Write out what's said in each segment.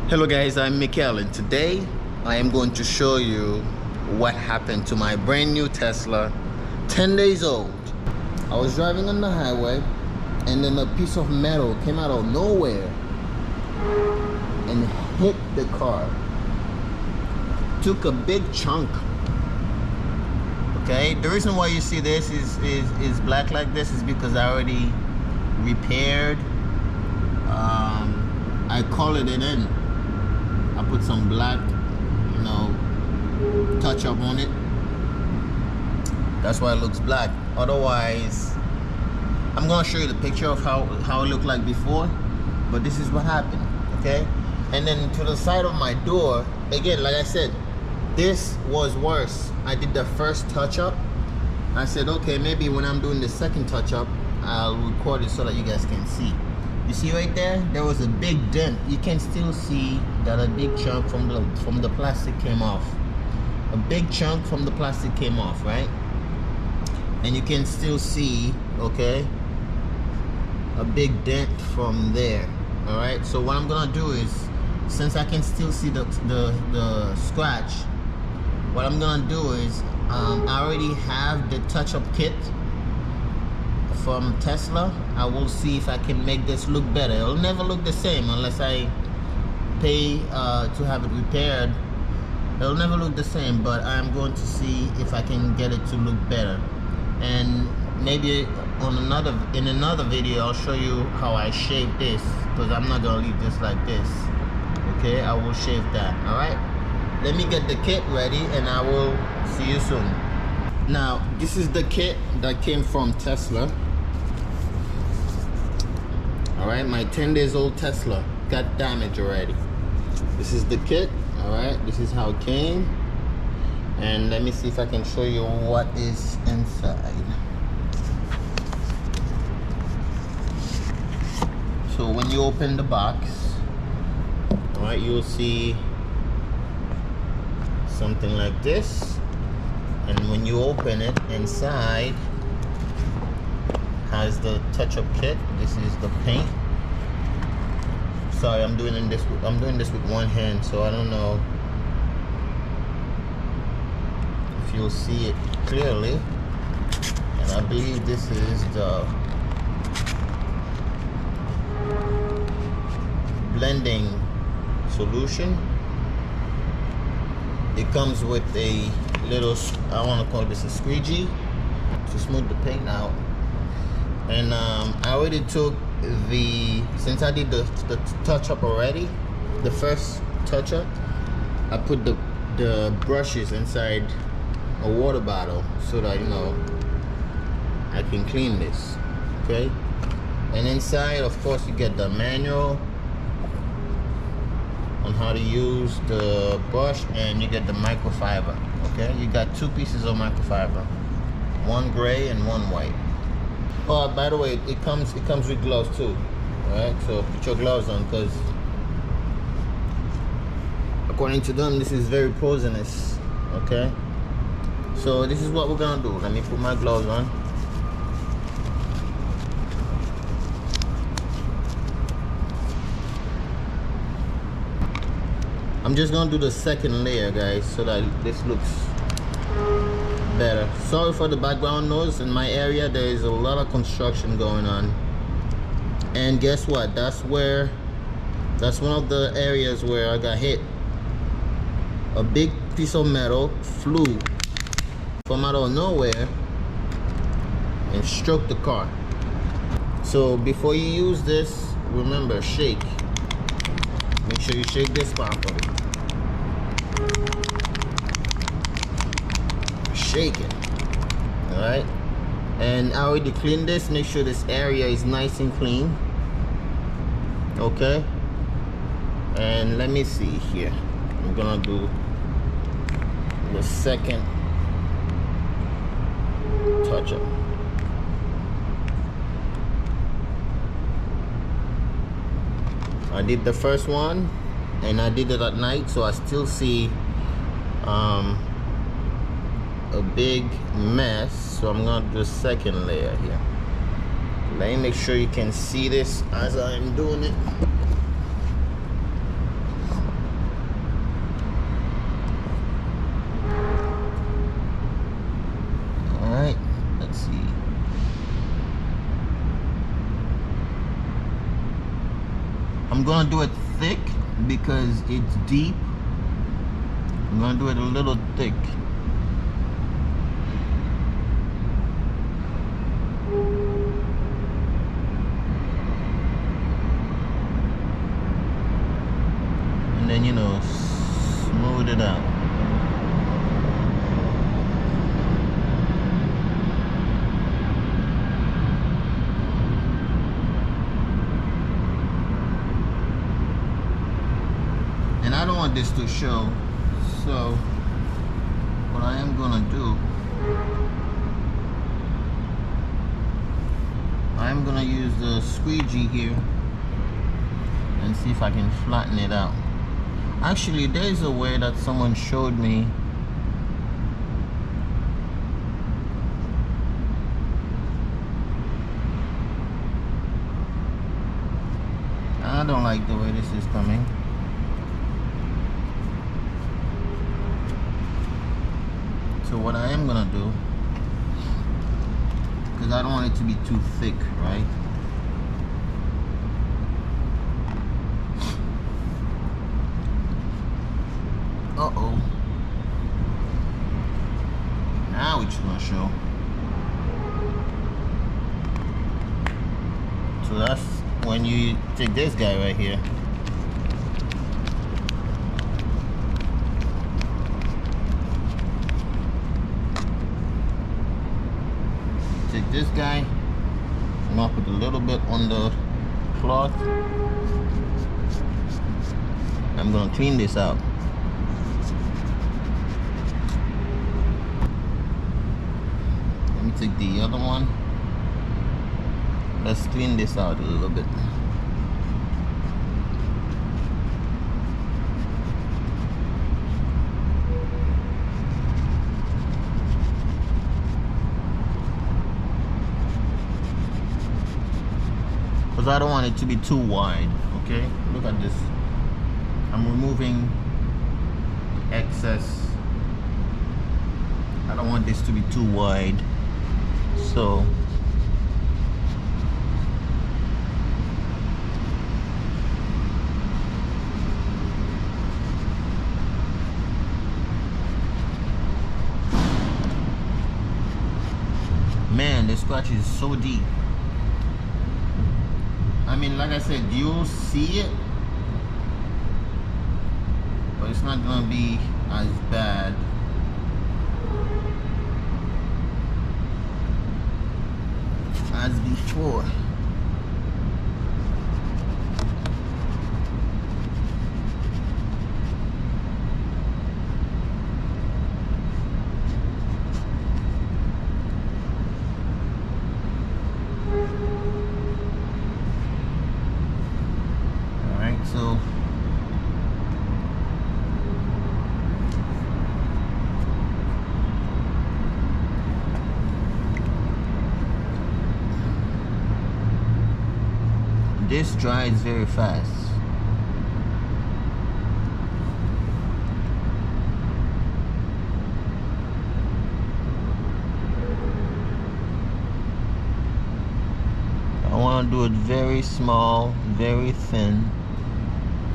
Hello guys, I'm Mikkel, and today I am going to show you what happened to my brand new Tesla, 10 days old. I was driving on the highway and then a piece of metal came out of nowhere and hit the car. Took a big chunk. Okay, the reason why you see this is black like this is because I already repaired. I colored it in. I put some black, touch up on it. That's why it looks black. Otherwise, I'm gonna show you the picture of how it looked like before, but this is what happened, okay? And then to the side of my door, again, like I said, this was worse. I did the first touch up. I said, okay, maybe when I'm doing the second touch up, I'll record it so that you guys can see. You see right there, there was a big dent. You can still see that a big chunk from the plastic came off. A big chunk from the plastic came off, right? And you can still see, okay, a big dent from there. All right, so what I'm gonna do is, since I can still see the scratch, what I'm gonna do is, I already have the touch-up kit from Tesla. I will see if I can make this look better. It'll never look the same unless I pay to have it repaired. It'll never look the same, but I'm going to see if I can get it to look better. And maybe in another video I'll show you how I shave this, because I'm not gonna leave this like this. Okay, I will shave that. All right, let me get the kit ready and I will see you soon. Now this is the kit that came from Tesla. All right, my 10 days old Tesla got damaged already. This is the kit. All right, this is how it came, and let me see if I can show you what is inside. So when you open the box, all right, you'll see something like this, and when you open it, inside has the touch-up kit. This is the paint. Sorry, I'm doing this with one hand, so I don't know if you'll see it clearly. And I believe this is the blending solution. It comes with a little, I want to call this a squeegee to smooth the paint out. And I already took since I did the touch up already, the first touch up, I put the brushes inside a water bottle so that I can clean this. Okay, and inside, of course, you get the manual on how to use the brush, and you get the microfiber. Okay, you got 2 pieces of microfiber, one gray and one white. Oh, by the way, it comes with gloves too. All right, so put your gloves on, because according to them, this is very poisonous. Okay, so this is what we're gonna do. Let me put my gloves on. I'm just gonna do the second layer, guys, so that this looks better. Sorry for the background noise. In my area there is a lot of construction going on, and guess what, that's one of the areas where I got hit. A big piece of metal flew from out of nowhere and struck the car. So before you use this, remember, shake. Make sure you shake this properly. Shake it. All right, and I already cleaned this. Make sure this area is nice and clean. Okay, and let me see here. I'm gonna do the second touch up. I did the first one and I did it at night, so I still see a big mess. So I'm gonna do the second layer here. Let me make sure you can see this as I'm doing it. I'm gonna do it thick because it's deep. I'm gonna do it a little thick. And then, you know, smooth it out. And I don't want this to show, so what I am gonna do, I'm gonna use the squeegee here and see if I can flatten it out. Actually, there's a way that someone showed me. I don't like the way this is coming. So what I am gonna do, because I don't want it to be too thick, right? Uh-oh. Now it's gonna show. So that's when you take this guy right here. Take this guy. I'm gonna put a little bit on the cloth. I'm gonna clean this out. Let me take the other one. Let's clean this out a little bit. Because I don't want it to be too wide, okay? Look at this. I'm removing excess. I don't want this to be too wide. So man, the scratch is so deep. I mean, like I said, you'll see it, but it's not gonna be as bad. As before. Alright, so this dries very fast. I want to do it very small, very thin,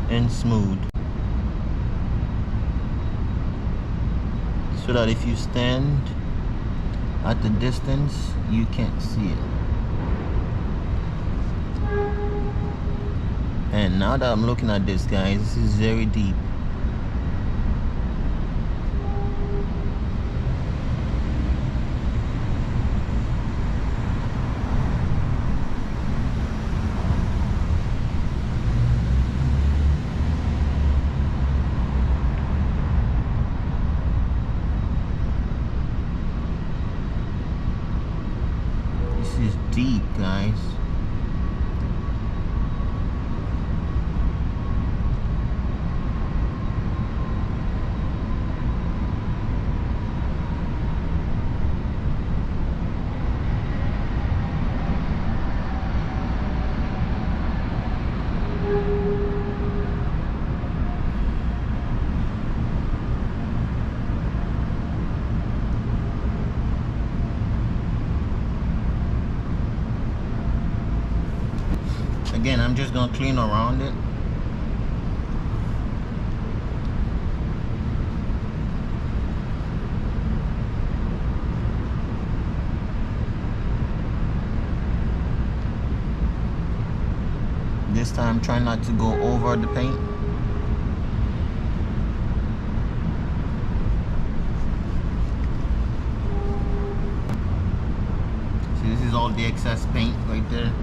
and smooth, so that if you stand at the distance, you can't see it. And now that I'm looking at this, guys, this is very deep. This is deep, guys. I'm just gonna clean around it. This time try not to go over the paint. See, this is all the excess paint right there.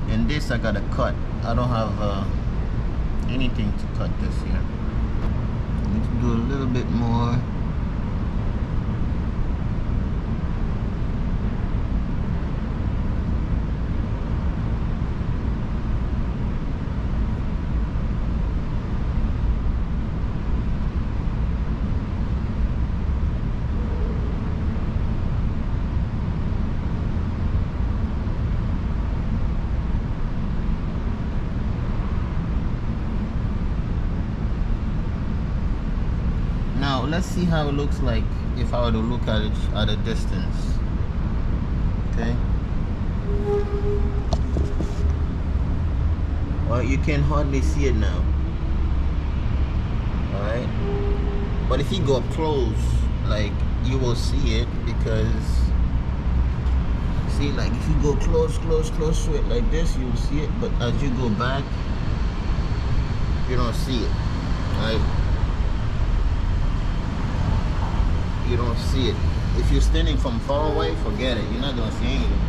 And this I gotta cut. I don't have anything to cut this here. Let's do a little bit more. Now let's see how it looks like if I were to look at it at a distance. Okay. Well, you can hardly see it now. Alright. But if you go up close, like, you will see it, because see, like, if you go close to it like this, you will see it, but as you go back, you don't see it. Right? You don't see it. If you're standing from far away, forget it. You're not gonna see anything.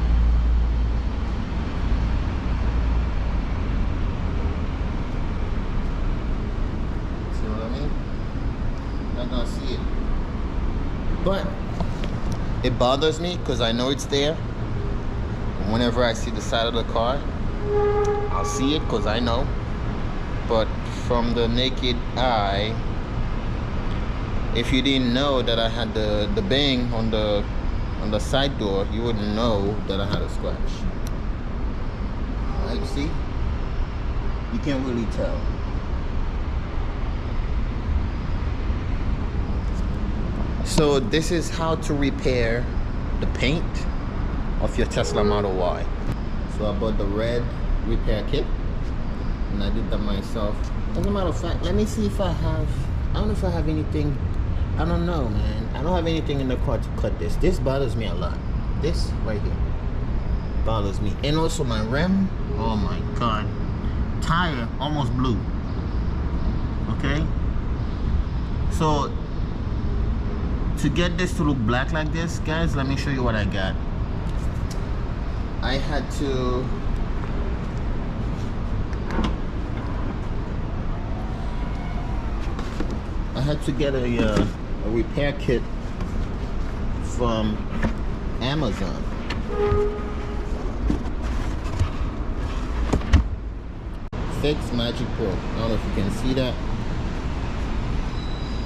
See what I mean? Not gonna see it. But it bothers me because I know it's there. And whenever I see the side of the car, I'll see it because I know. But from the naked eye, if you didn't know that I had the bang on the side door, you wouldn't know that I had a scratch. Alright, you see? You can't really tell. So this is how to repair the paint of your Tesla Model Y. So I bought the red repair kit, and I did that myself. As a matter of fact, let me see if I don't know if I have anything. I don't know, man. I don't have anything in the car to cut this. This bothers me a lot. This right here bothers me. And also my rim, oh my god. Tire almost blew. Okay? So to get this to look black like this, guys, let me show you what I got. I had to get a repair kit from Amazon. Fix Magic Pro. I don't know if you can see that.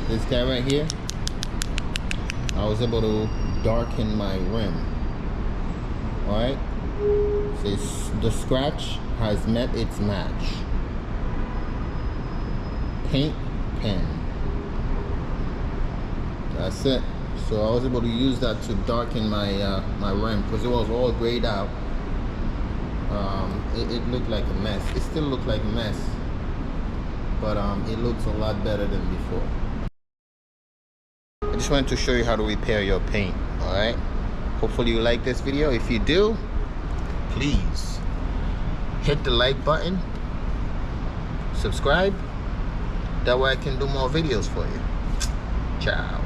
This guy right here, I was able to darken my rim. Alright? So the scratch has met its match. Paint pen. That's it. So I was able to use that to darken my my rim, because it was all grayed out. It looked like a mess. It still looked like a mess, but it looks a lot better than before. I just wanted to show you how to repair your paint. All right. Hopefully you like this video. If you do, please hit the like button, subscribe. That way I can do more videos for you. Ciao.